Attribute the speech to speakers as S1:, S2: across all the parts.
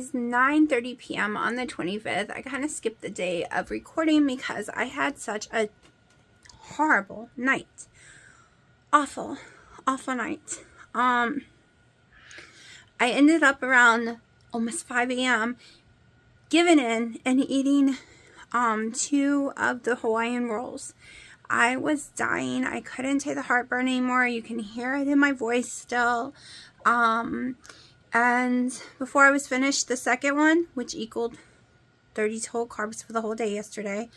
S1: is 9:30 p.m. on the 25th. I kind of skipped the day of recording because I had such a horrible night. Awful night. I ended up around almost 5 a.m. giving in and eating 2 of the Hawaiian rolls. I was dying. I couldn't take the heartburn anymore. You can hear it in my voice still. And before I was finished the second one, which equaled 30 total carbs for the whole day yesterday,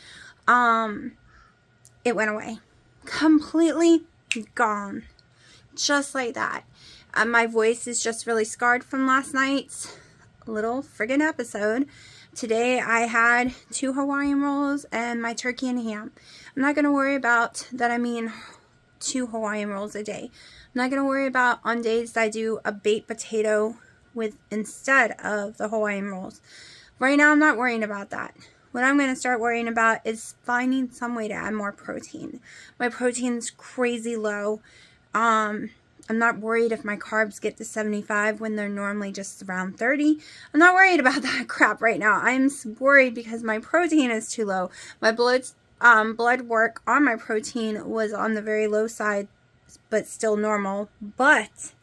S1: it went away. Completely gone. Just like that. My voice is just really scarred from last night's little friggin' episode. Today I had 2 Hawaiian rolls and my turkey and ham. I'm not going to worry about that. I mean 2 Hawaiian rolls a day. I'm not going to worry about on days that I do a baked potato with instead of the Hawaiian rolls. Right now I'm not worrying about that. What I'm going to start worrying about is finding some way to add more protein. My protein's crazy low. I'm not worried if my carbs get to 75 when they're normally just around 30. I'm not worried about that crap right now. I'm worried because my protein is too low. My blood work on my protein was on the very low side, but still normal. But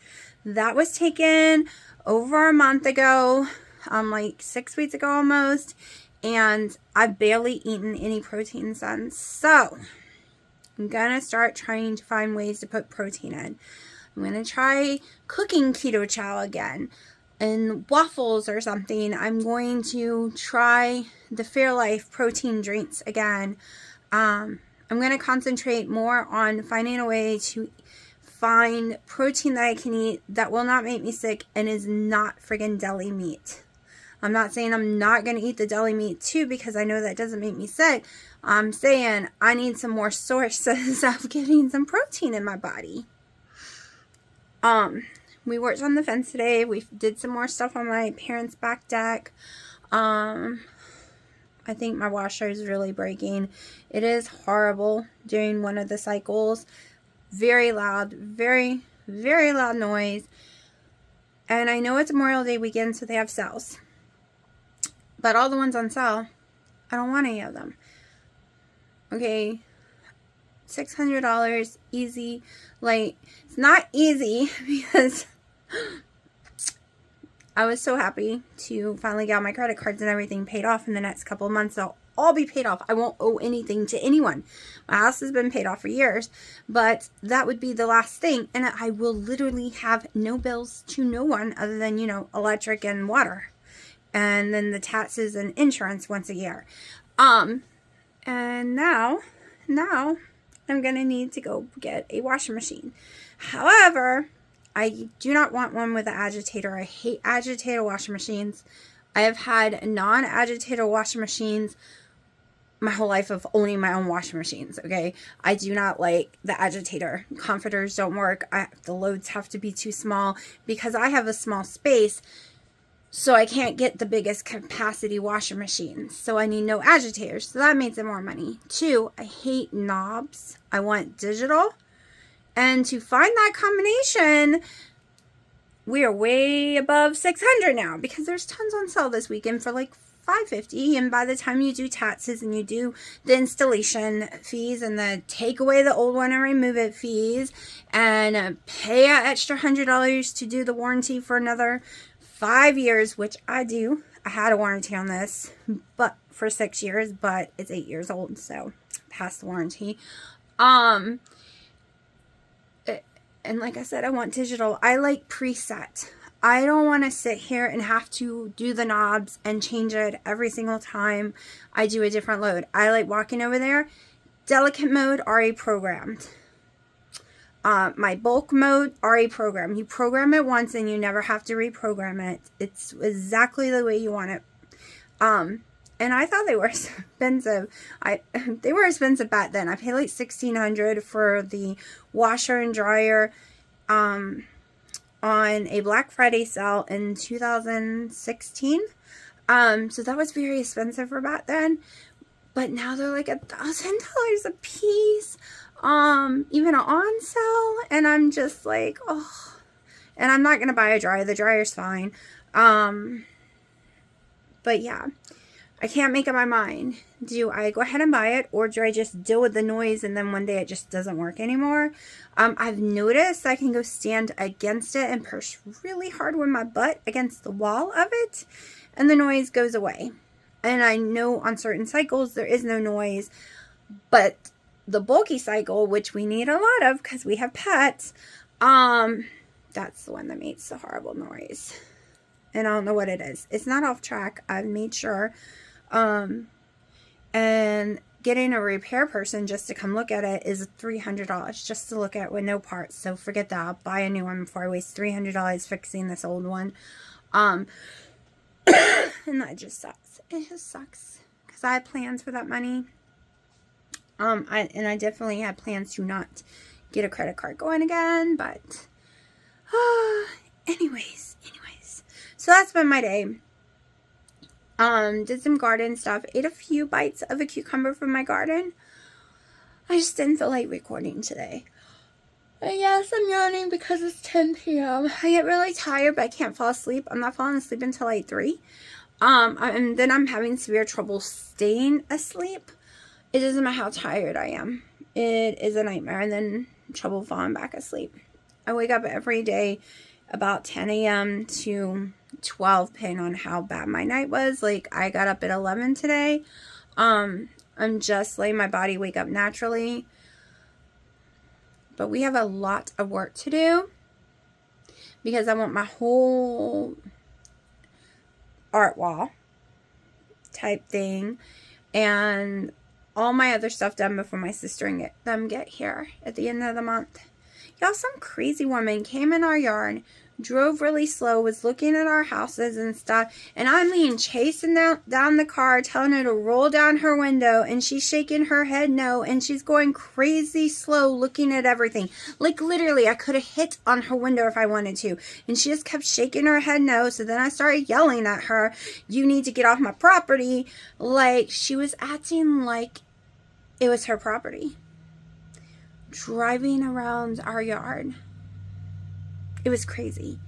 S1: that was taken over a month ago, like 6 weeks ago almost, and I've barely eaten any protein since. So I'm gonna start trying to find ways to put protein in. I'm going to try cooking keto chow again and waffles or something. I'm going to try the Fairlife protein drinks again. I'm going to concentrate more on finding a way to find protein that I can eat that will not make me sick and is not friggin' deli meat. I'm not saying I'm not going to eat the deli meat too because I know that doesn't make me sick. I'm saying I need some more sources of getting some protein in my body. We worked on the fence today. We did some more stuff on my parents' back deck. I think my washer is really breaking. It is horrible during one of the cycles. Very loud, very, very loud noise. And I know it's Memorial Day weekend, so they have sales. But all the ones on sale, I don't want any of them. Okay. $600 easy. Like, it's not easy because I was so happy to finally get all my credit cards and everything paid off in the next couple of months. They'll all be paid off. I won't owe anything to anyone. My house has been paid off for years, but that would be the last thing, and I will literally have no bills to no one other than, electric and water, and then the taxes and insurance once a year. And now I'm going to need to go get a washing machine. However, I do not want one with an agitator. I hate agitator washing machines. I have had non-agitator washing machines my whole life of owning my own washing machines, okay? I do not like the agitator. Comforters don't work. The loads have to be too small because I have a small space. So I can't get the biggest capacity washing machine. So I need no agitators. So that makes it more money. 2, I hate knobs. I want digital. And to find that combination, we are way above $600 now. Because there's tons on sale this weekend for like $550. And by the time you do taxes and you do the installation fees and the take away the old one and remove it fees. And pay an extra $100 to do the warranty for another 5 years, which I do. I had a warranty on this, but for 6 years, but it's 8 years old, so past the warranty. And like I said, I want digital. I like preset. I don't want to sit here and have to do the knobs and change it every single time I do a different load. I like walking over there. Delicate mode, already programmed. My bulk mode, already programmed. You program it once and you never have to reprogram it. It's exactly the way you want it. And I thought they were expensive. They were expensive back then. I paid like $1,600 for the washer and dryer on a Black Friday sale in 2016. So that was very expensive for back then. But now they're like $1,000 a piece. Even on sale, and I'm just like, oh, and I'm not going to buy a dryer. The dryer's fine. But yeah, I can't make up my mind. Do I go ahead and buy it, or do I just deal with the noise and then one day it just doesn't work anymore? I've noticed I can go stand against it and push really hard with my butt against the wall of it, and the noise goes away. And I know on certain cycles there is no noise, but the bulky cycle, which we need a lot of because we have pets, that's the one that makes the horrible noise. And I don't know what it is. It's not off track. I've made sure. And getting a repair person just to come look at it is $300 just to look at with no parts. So forget that. I'll buy a new one before I waste $300 fixing this old one. And that just sucks. It just sucks because I had plans for that money. I definitely had plans to not get a credit card going again, but anyways. So that's been my day. Did some garden stuff. Ate a few bites of a cucumber from my garden. I just didn't feel like recording today. But yes, I'm yawning because it's 10 p.m. I get really tired, but I can't fall asleep. I'm not falling asleep until like 3. And then I'm having severe trouble staying asleep. It doesn't matter how tired I am. It is a nightmare, and then trouble falling back asleep. I wake up every day about 10 a.m. to 12, depending on how bad my night was. Like, I got up at 11 today. I'm just letting my body wake up naturally. But we have a lot of work to do because I want my whole art wall type thing and all my other stuff done before my sister and them get here at the end of the month. Y'all, some crazy woman came in our yard, drove really slow, was looking at our houses and stuff, and I'm being chasing down the car, telling her to roll down her window, and she's shaking her head no, and she's going crazy slow looking at everything. Like, literally, I could have hit on her window if I wanted to, and she just kept shaking her head no. So then I started yelling at her, "You need to get off my property." Like, she was acting like it was her property, driving around our yard. It was crazy.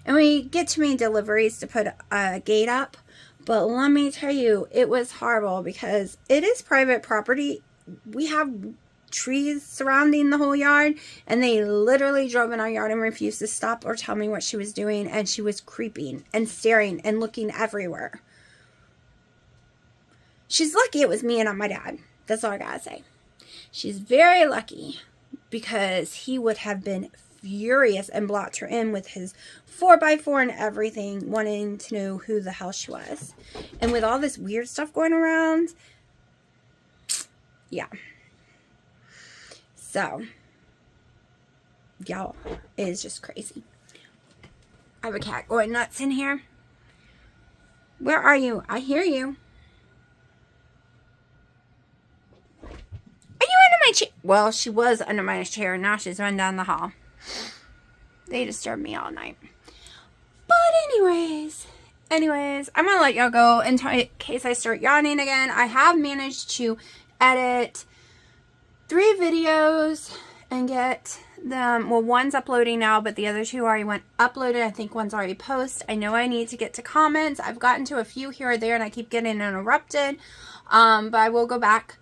S1: And we get too many deliveries to put a gate up, but let me tell you, it was horrible because it is private property. We have trees surrounding the whole yard, and they literally drove in our yard and refused to stop or tell me what she was doing, and she was creeping and staring and looking everywhere. She's lucky it was me and not my dad. That's all I gotta say. She's very lucky because he would have been furious and blocked her in with his 4x4 and everything, wanting to know who the hell she was. And with all this weird stuff going around, yeah. So, y'all, it is just crazy. I have a cat going nuts in here. Where are you? I hear you. Well, she was under my chair. Now she's run down the hall. They disturb me all night. But anyways, I'm going to let y'all go in case I start yawning again. I have managed to edit 3 videos and get them. Well, one's uploading now, but the other 2 already went uploaded. I think one's already posted. I know I need to get to comments. I've gotten to a few here or there, and I keep getting interrupted. But I will go back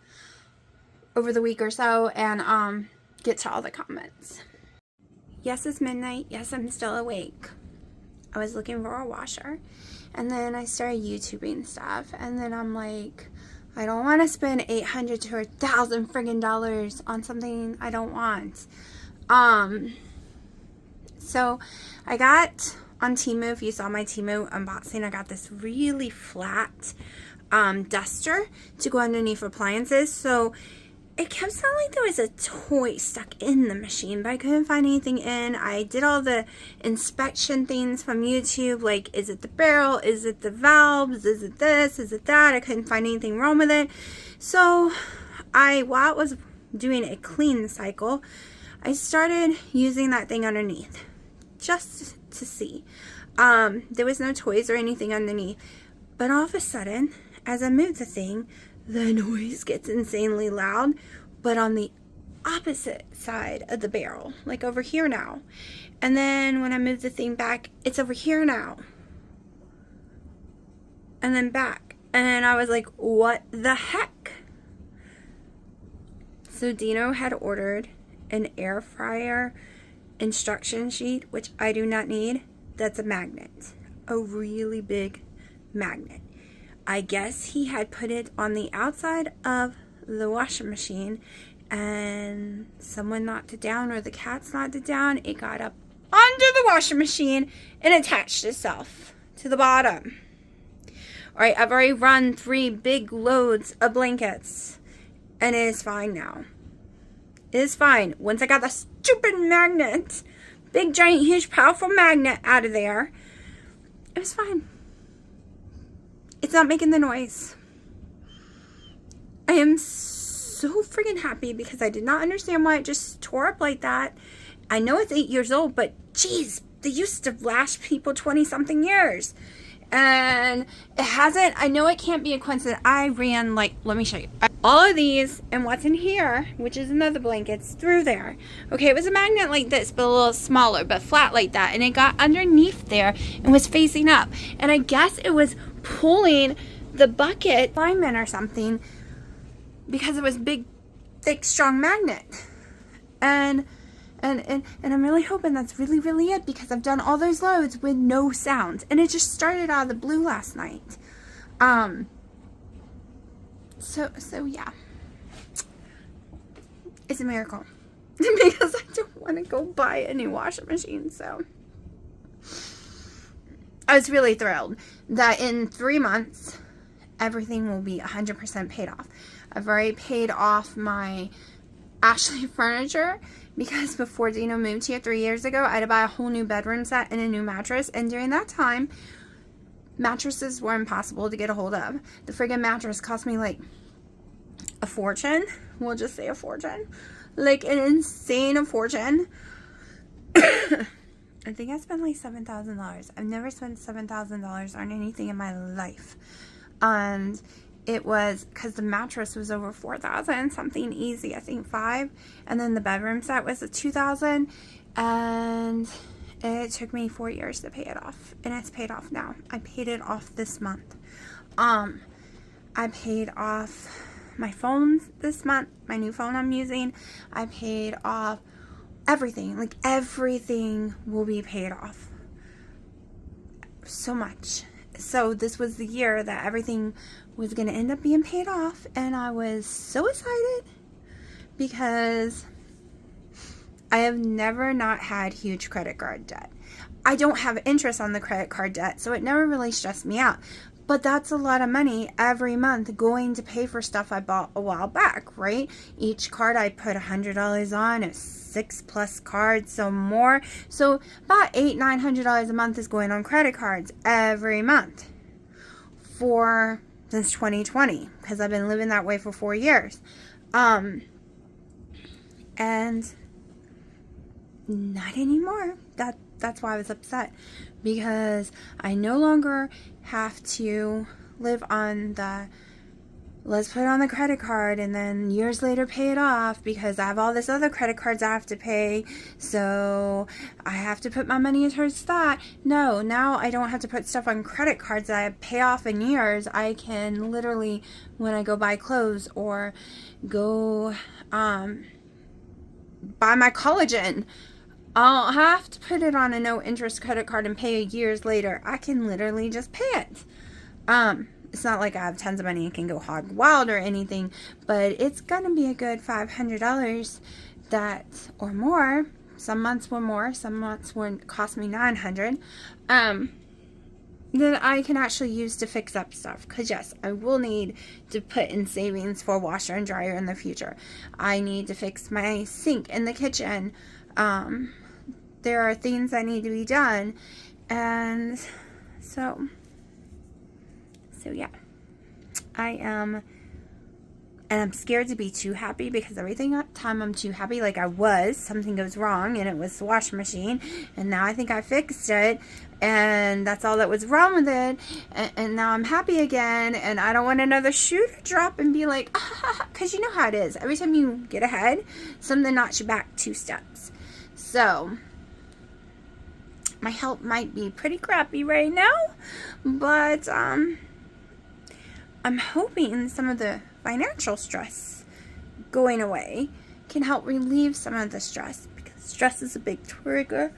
S1: over the week or so and get to all the comments. Yes, it's midnight. Yes, I'm still awake. I was looking for a washer, and then I started YouTubing stuff, and then I'm like, I don't want to spend $800 to $1,000 friggin' dollars on something I don't want. So I got on Temu, if you saw my Temu unboxing, I got this really flat duster to go underneath appliances. So it kept sounding like there was a toy stuck in the machine, but I couldn't find anything in. I did all the inspection things from YouTube, like, is it the barrel? Is it the valves? Is it this? Is it that? I couldn't find anything wrong with it. So while it was doing a clean cycle, I started using that thing underneath just to see. There was no toys or anything underneath, but all of a sudden, as I moved the thing, the noise gets insanely loud, but on the opposite side of the barrel, like over here now. And then when I move the thing back, it's over here now. and then back. And I was like, what the heck? So Dino had ordered an air fryer instruction sheet, which I do not need. That's a magnet, a really big magnet. I guess he had put it on the outside of the washing machine, and someone knocked it down, or the cats knocked it down. It got up under the washing machine and attached itself to the bottom. All right, I've already run 3 big loads of blankets, and it is fine now. It is fine. Once I got the stupid magnet, big, giant, huge, powerful magnet out of there, it was fine. It's not making the noise. I am so freaking happy because I did not understand why it just tore up like that. I know it's 8 years old, but geez, they used to last people 20-something years. And it hasn't. I know it can't be a coincidence. I ran, like, let me show you. All of these and what's in here, which is another blanket, through there. Okay, it was a magnet like this, but a little smaller, but flat like that. And it got underneath there and was facing up. And I guess it was pulling the bucket alignment or something because it was big, thick, strong magnet. And I'm really hoping that's really, really it, because I've done all those loads with no sound. And it just started out of the blue last night. So yeah. It's a miracle. Because I don't want to go buy a new washing machine, so. I was really thrilled that in 3 months, everything will be 100% paid off. I've already paid off my Ashley furniture, because before Dino moved here 3 years ago, I had to buy a whole new bedroom set and a new mattress. And during that time, mattresses were impossible to get a hold of. The friggin' mattress cost me like a fortune. We'll just say a fortune. Like an insane fortune. I think I spent like $7,000. I've never spent $7,000 on anything in my life. And it was because the mattress was over $4,000, something easy, I think $5,000, and then the bedroom set was $2,000, and it took me 4 years to pay it off, and it's paid off now. I paid it off this month. I paid off my phone this month, my new phone I'm using. I paid off everything. Like, everything will be paid off. So much. So this was the year that everything was going to end up being paid off, and I was so excited because I have never not had huge credit card debt. I don't have interest on the credit card debt, so it never really stressed me out. But that's a lot of money every month going to pay for stuff I bought a while back, right? Each card I put $100 on. It's 6+ cards, so more. So about $800-900 a month is going on credit cards every month since 2020, because I've been living that way for 4 years. And not anymore. That's why I was upset, because I no longer have to live on the let's put it on the credit card and then years later pay it off, because I have all this other credit cards I have to pay, so I have to put my money towards that. No, now I don't have to put stuff on credit cards that I pay off in years. I can literally, when I go buy clothes or go buy my collagen, I'll have to put it on a no interest credit card and pay years later. I can literally just pay it. It's not like I have tons of money and can go hog wild or anything, but it's gonna be a good $500 or more. Some months were more, some months would cost me $900. That I can actually use to fix up stuff. Because yes, I will need to put in savings for washer and dryer in the future. I need to fix my sink in the kitchen. There are things that need to be done, and so yeah, and I'm scared to be too happy, because every time I'm too happy, like I was, something goes wrong, and it was the washing machine, and now I think I fixed it, and that's all that was wrong with it, and now I'm happy again, and I don't want another shoe to drop and be like, because you know how it is. Every time you get ahead, something knocks you back 2 steps. So my health might be pretty crappy right now, but I'm hoping some of the financial stress going away can help relieve some of the stress, because stress is a big trigger.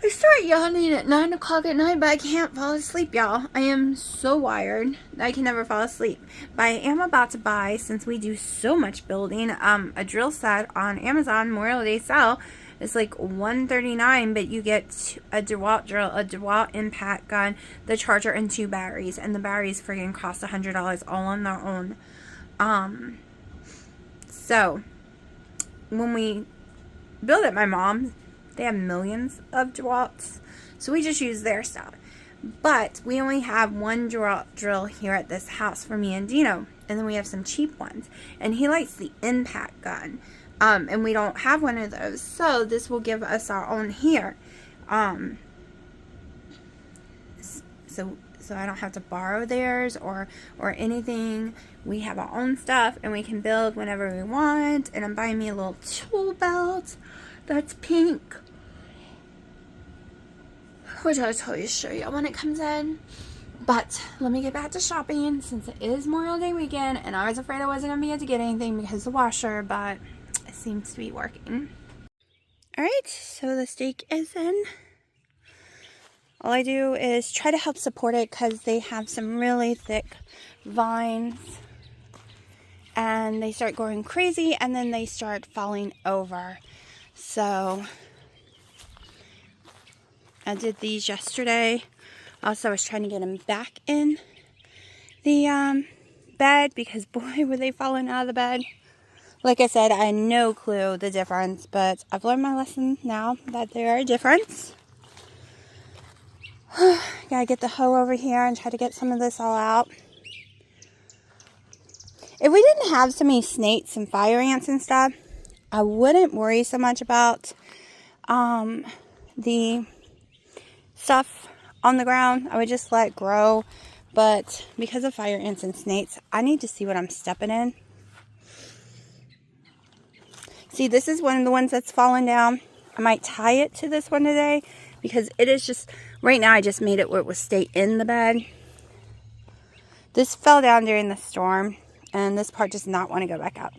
S1: I start yawning at 9 o'clock at night, but I can't fall asleep, y'all. I am so wired that I can never fall asleep. But I am about to buy, since we do so much building, a drill set on Amazon. Memorial Day sale. It's like $139, but you get a DeWalt drill, a DeWalt impact gun, the charger, and 2 batteries. And the batteries friggin' cost $100 all on their own. So when we build at my mom's, they have millions of DeWalts, so we just use their stuff. But we only have one DeWalt drill here at this house for me and Dino, and then we have some cheap ones. And he likes the impact gun, and we don't have one of those, so this will give us our own here. So I don't have to borrow theirs or anything. We have our own stuff, and we can build whenever we want. And I'm buying me a little tool belt that's pink, which I'll totally show you when it comes in. But let me get back to shopping, since it is Memorial Day weekend, and I was afraid I wasn't going to be able to get anything because of the washer, but it seems to be working. Alright, so the steak is in. All I do is try to help support it, because they have some really thick vines, and they start going crazy, and then they start falling over. So I did these yesterday. Also, I was trying to get them back in the bed, because boy, were they falling out of the bed. Like I said, I had no clue the difference, but I've learned my lesson now that there are a difference. Gotta get the hoe over here and try to get some of this all out. If we didn't have so many snakes and fire ants and stuff, I wouldn't worry so much about the stuff on the ground. I would just let it grow. But because of fire ants and snakes, I need to see what I'm stepping in. See, this is one of the ones that's fallen down. I might tie it to this one today, because it is just, right now I just made it where it would stay in the bed. This fell down during the storm, and this part does not want to go back up.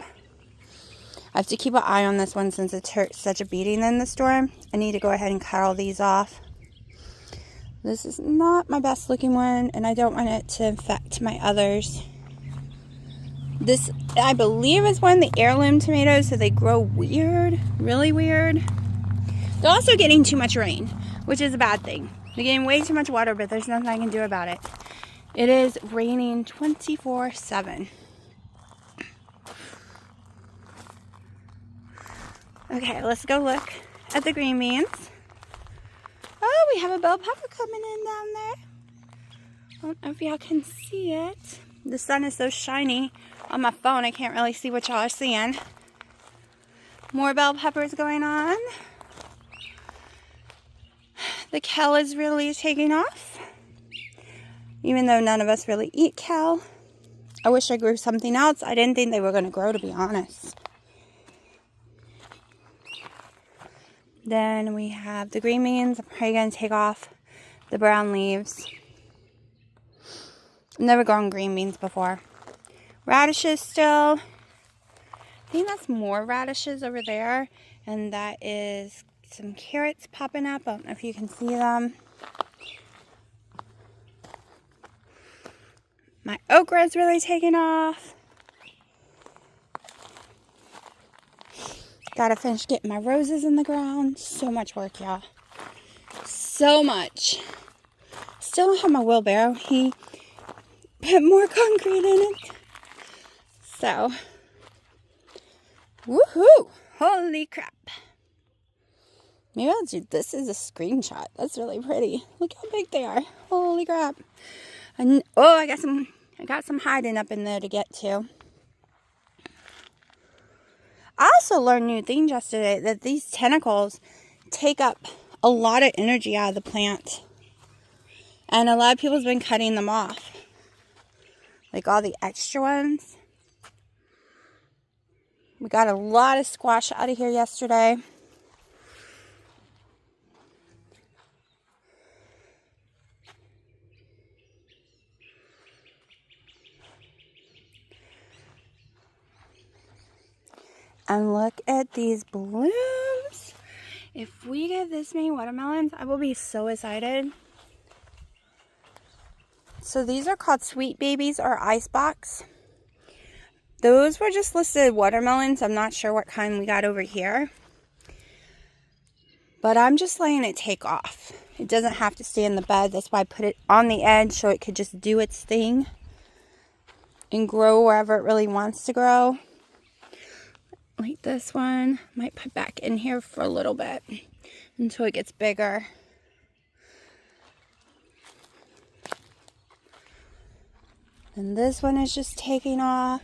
S1: I have to keep an eye on this one, since it took such a beating in the storm. I need to go ahead and cut all these off. This is not my best looking one, and I don't want it to affect my others. This, I believe, is one of the heirloom tomatoes, so they grow weird, really weird. They're also getting too much rain, which is a bad thing. They're getting way too much water, but there's nothing I can do about it. It is raining 24/7. Okay, let's go look at the green beans. Oh, we have a bell pepper coming in down there. I don't know if y'all can see it. The sun is so shiny on my phone, I can't really see what y'all are seeing. More bell peppers going on. The kale is really taking off, even though none of us really eat kale. I wish I grew something else. I didn't think they were going to grow, to be honest. Then we have the green beans. I'm probably going to take off the brown leaves. I've never grown green beans before. Radishes still. I think that's more radishes over there. And that is some carrots popping up. I don't know if you can see them. My okra is really taking off. Gotta finish getting my roses in the ground. So much work, y'all. So much. Still don't have my wheelbarrow. He put more concrete in it. So, woohoo! Holy crap. Maybe I'll do this as a screenshot. That's really pretty. Look how big they are. Holy crap. And, oh, I got some hiding up in there to get to. I also learned new things yesterday, that these tentacles take up a lot of energy out of the plant. And a lot of people have been cutting them off. Like all the extra ones. We got a lot of squash out of here yesterday. And look at these blooms. If we get this many watermelons, I will be so excited. So these are called Sweet Babies or Icebox. Those were just listed watermelons. I'm not sure what kind we got over here. But I'm just letting it take off. It doesn't have to stay in the bed. That's why I put it on the edge so it could just do its thing and grow wherever it really wants to grow. Like this one. Might put back in here for a little bit until it gets bigger. And this one is just taking off.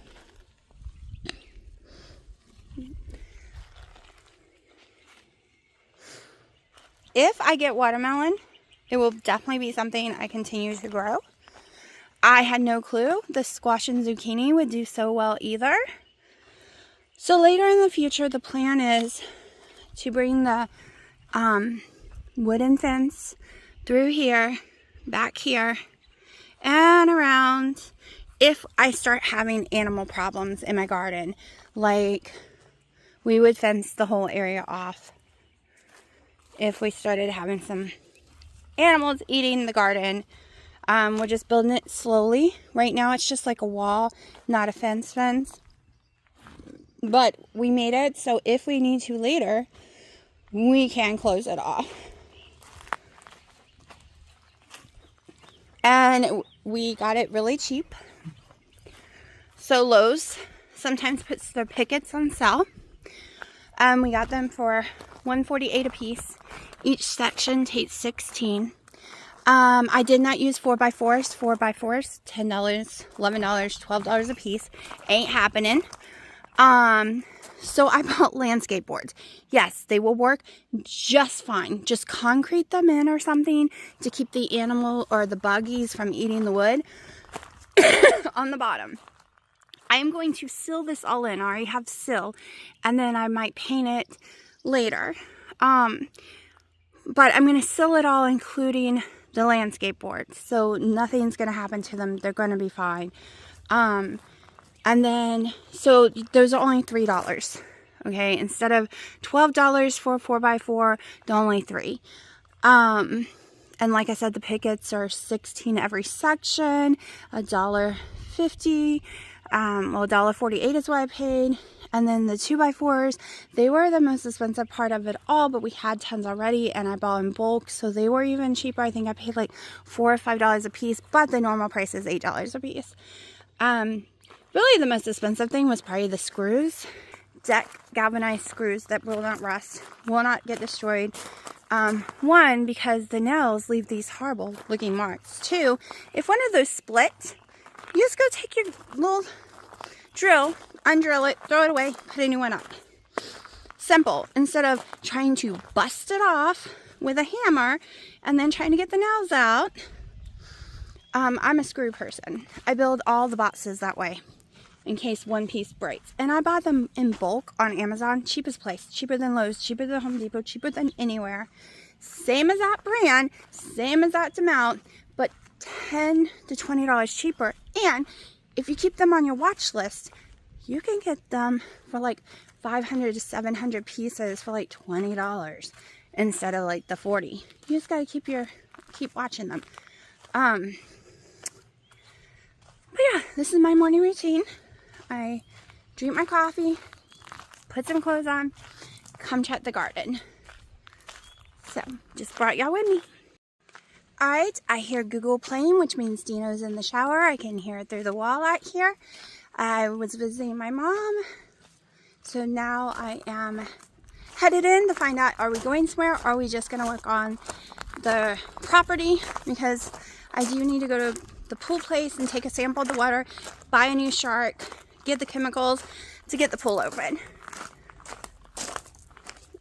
S1: If I get watermelon, it will definitely be something I continue to grow. I had no clue the squash and zucchini would do so well either. So later in the future, the plan is to bring the wooden fence through here, back here, and around if I start having animal problems in my garden. Like, we would fence the whole area off if we started having some animals eating the garden. We're just building it slowly. Right now it's just like a wall, not a fence. But we made it so if we need to later, we can close it off. And we got it really cheap. So Lowe's sometimes puts their pickets on sale. We got them for $1.48 a piece. Each section takes 16. I did not use 4x4s. 4x4s, $10, $11, $12 a piece. Ain't happening. So I bought landscape boards. Yes, they will work just fine. Just concrete them in or something to keep the animal or the buggies from eating the wood on the bottom. I am going to seal this all in. I already have seal, and then I might paint it later. But I'm going to seal it all, including the landscape board. So nothing's going to happen to them. They're going to be fine. And then, so those are only $3. Okay. Instead of $12 for a 4x4, they're only $3. And like I said, the pickets are 16 every section, $1.50. Well, $1.48 is what I paid. And then the 2x4s, they were the most expensive part of it all, but we had tons already and I bought in bulk, so they were even cheaper. I think I paid like $4 or $5 a piece, but the normal price is $8 a piece. Really the most expensive thing was probably the screws. Deck galvanized screws that will not rust, will not get destroyed. One, because the nails leave these horrible looking marks. Two, if one of those split, you just go take your little drill, undrill it, throw it away, put a new one up. Simple. Instead of trying to bust it off with a hammer and then trying to get the nails out. I'm a screw person. I build all the boxes that way in case one piece breaks. And I bought them in bulk on Amazon. Cheapest place. Cheaper than Lowe's. Cheaper than Home Depot. Cheaper than anywhere. Same as that brand. Same as that amount. But $10 to $20 cheaper. And if you keep them on your watch list, you can get them for like 500 to 700 pieces for like $20 instead of like the 40. You just gotta keep watching them. But yeah, this is my morning routine. I drink my coffee, put some clothes on, come check the garden. So, just brought y'all with me. Alright, I hear Google playing, which means Dino's in the shower. I can hear it through the wall out here. I was visiting my mom, so now I am headed in to find out, are we going somewhere, or are we just going to work on the property, because I do need to go to the pool place and take a sample of the water, buy a new shark, get the chemicals to get the pool open.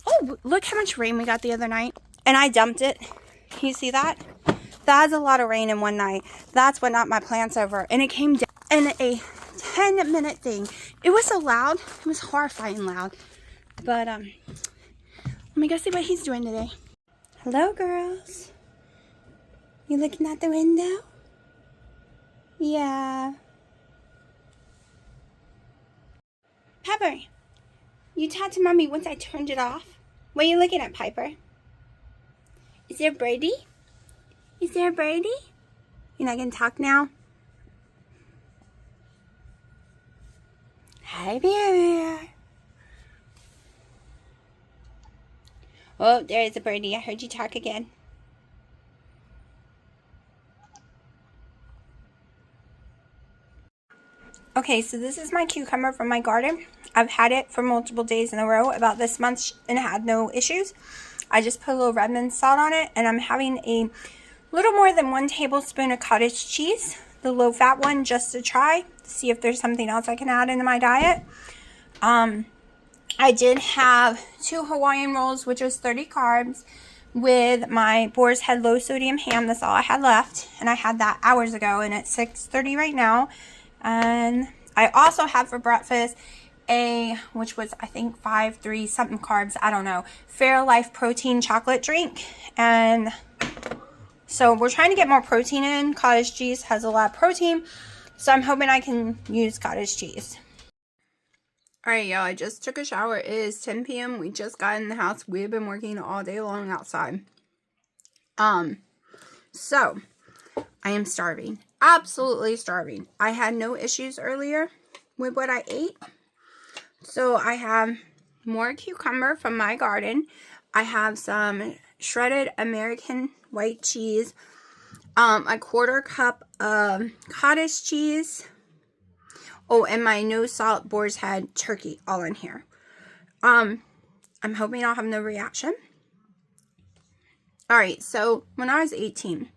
S1: Oh, look how much rain we got the other night, and I dumped it. Can you see that? That's a lot of rain in one night. That's what knocked my plants over, and it came down in a 10-minute thing. It was so loud. It was horrifying loud. But let me go see what he's doing today. Hello, girls. You looking out the window? Yeah. Pepper, You talked to Mommy once I turned it off. What are you looking at, Piper? Is there a birdie? Is there a birdie? You're not going to talk now? Hi, Bear. Oh, there is a birdie. I heard you talk again. Okay, so this is my cucumber from my garden. I've had it for multiple days in a row about this month and had no issues. I just put a little Redmond salt on it, and I'm having a little more than 1 tablespoon of cottage cheese, the low-fat one, just to try, to see if there's something else I can add into my diet. I did have 2 Hawaiian rolls, which was 30 carbs, with my Boar's Head low-sodium ham. That's all I had left, and I had that hours ago, and it's 6:30 right now. And I also had for breakfast which was I think 5-3 something carbs, I don't know, Fairlife protein chocolate drink. And so we're trying to get more protein in. Cottage cheese has a lot of protein, so I'm hoping I can use cottage cheese. Alright, y'all, I just took a shower. It is 10 p.m. We just got in the house. We've been working all day long outside. So I am starving. Absolutely starving. I had no issues earlier with what I ate. So I have more cucumber from my garden. I have some shredded American white cheese, a 1/4 cup of cottage cheese. Oh, and my no salt Boar's Head turkey all in here. I'm hoping I'll have no reaction. Alright, so when I was 18,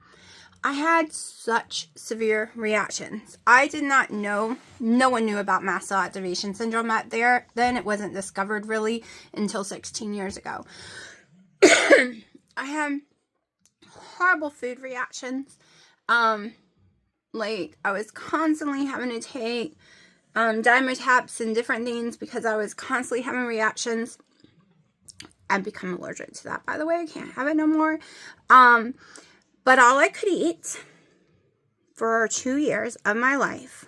S1: I had such severe reactions. I did not know, no one knew about mast cell activation syndrome out there. Then it wasn't discovered really until 16 years ago. I had horrible food reactions. Like I was constantly having to take Dimetaps and different things because I was constantly having reactions. I've become allergic to that, by the way. I can't have it no more. But all I could eat for 2 years of my life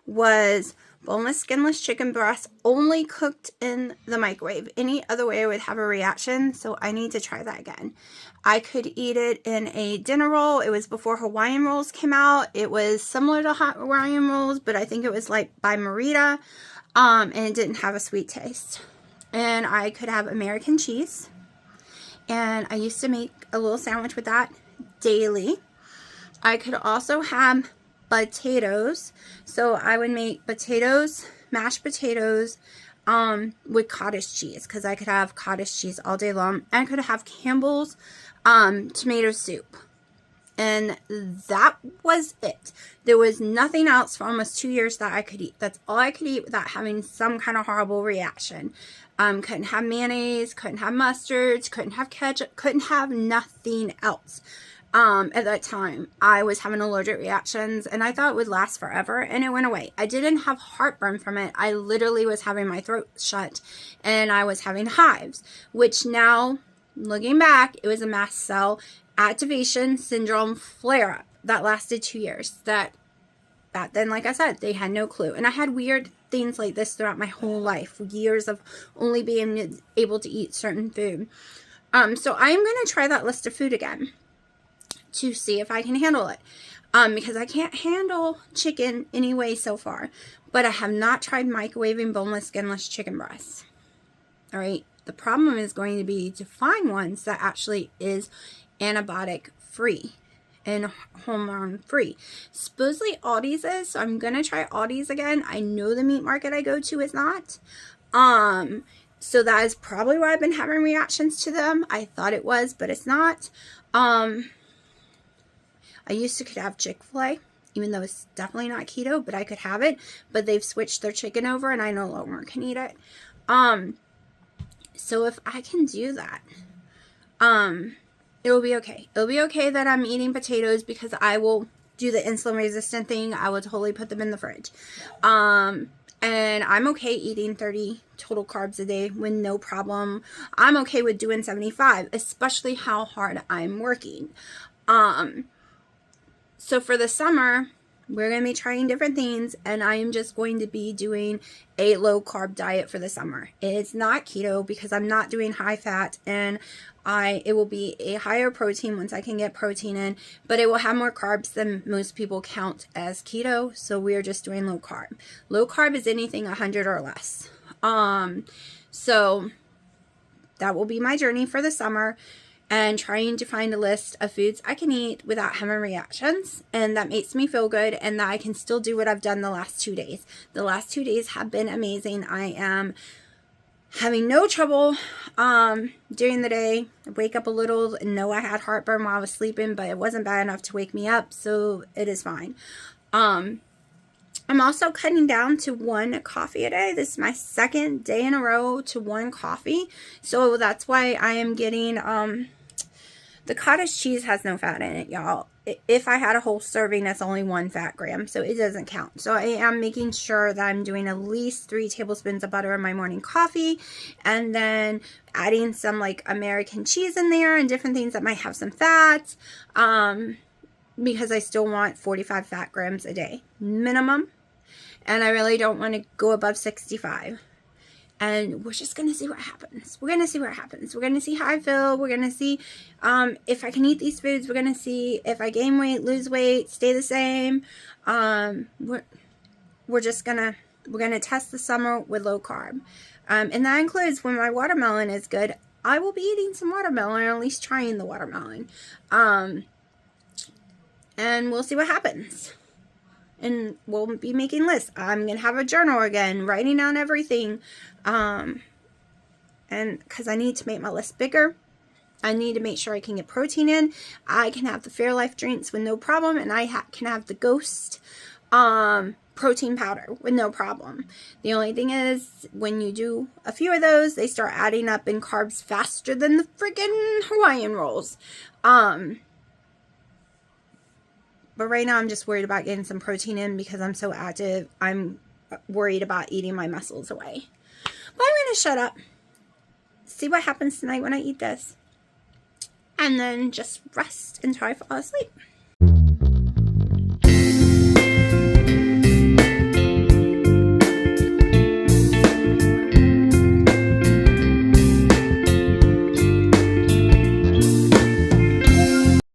S1: was boneless, skinless chicken breast, only cooked in the microwave. Any other way I would have a reaction, so I need to try that again. I could eat it in a dinner roll. It was before Hawaiian rolls came out. It was similar to hot Hawaiian rolls, but I think it was like by Marita, and it didn't have a sweet taste. And I could have American cheese, and I used to make a little sandwich with that daily. I could also have potatoes, so I would make potatoes, mashed potatoes, with cottage cheese, because I could have cottage cheese all day long. And I could have Campbell's tomato soup, and that was it. There was nothing else for almost 2 years that I could eat. That's all I could eat without having some kind of horrible reaction. Couldn't have mayonnaise, couldn't have mustards, couldn't have ketchup, couldn't have nothing else. At that time, I was having allergic reactions, and I thought it would last forever, and it went away. I didn't have heartburn from it. I literally was having my throat shut, and I was having hives, which now, looking back, it was a mast cell activation syndrome flare-up that lasted 2 years. Back then, like I said, they had no clue. And I had weird things like this throughout my whole life. Years of only being able to eat certain food. So I am going to try that list of food again to see if I can handle it. Because I can't handle chicken anyway so far. But I have not tried microwaving boneless, skinless chicken breasts. Alright, the problem is going to be to find ones that actually is antibiotic free and hormone free. Supposedly Aldi's is, so I'm going to try Aldi's again. I know the meat market I go to is not. So that is probably why I've been having reactions to them. I thought it was, but it's not. I used to could have Chick-fil-A, even though it's definitely not keto, but I could have it. But they've switched their chicken over, and I no longer can eat it. So if I can do that, it'll be okay. It'll be okay that I'm eating potatoes, because I will do the insulin resistant thing. I will totally put them in the fridge. And I'm okay eating 30 total carbs a day with no problem. I'm okay with doing 75, especially how hard I'm working. So for the summer, We're going to be trying different things, and I am just going to be doing a low carb diet for the summer. It's not keto because I'm not doing high fat, and it will be a higher protein once I can get protein in, but it will have more carbs than most people count as keto. So we are just doing low carb. Low carb is anything 100 or less. So that will be my journey for the summer, and trying to find a list of foods I can eat without having reactions, and that makes me feel good, and that I can still do what I've done the last 2 days. The last 2 days have been amazing. I am having no trouble during the day. I wake up a little and know I had heartburn while I was sleeping, but it wasn't bad enough to wake me up, so it is fine. I'm also cutting down to 1 coffee a day. This is my 2nd day in a row to 1 coffee. So that's why I am getting, the cottage cheese has no fat in it, y'all. If I had a whole serving, that's only 1 fat gram, so it doesn't count. So I am making sure that I'm doing at least 3 tablespoons of butter in my morning coffee, and then adding some like American cheese in there and different things that might have some fat, because I still want 45 fat grams a day minimum, and I really don't want to go above 65. And we're just going to see what happens. We're going to see what happens. We're going to see how I feel. We're going to see if I can eat these foods. We're going to see if I gain weight, lose weight, stay the same. We're just going to, we're going to test the summer with low carb. And that includes when my watermelon is good, I will be eating some watermelon, or at least trying the watermelon. And we'll see what happens. And we'll be making lists. I'm going to have a journal again, writing down everything. And because I need to make my list bigger. I need to make sure I can get protein in. I can have the Fairlife drinks with no problem. And I can have the Ghost protein powder with no problem. The only thing is, when you do a few of those, they start adding up in carbs faster than the freaking Hawaiian rolls. But right now, I'm just worried about getting some protein in because I'm so active. I'm worried about eating my muscles away. But I'm going to shut up. See what happens tonight when I eat this. And then just rest until I fall asleep.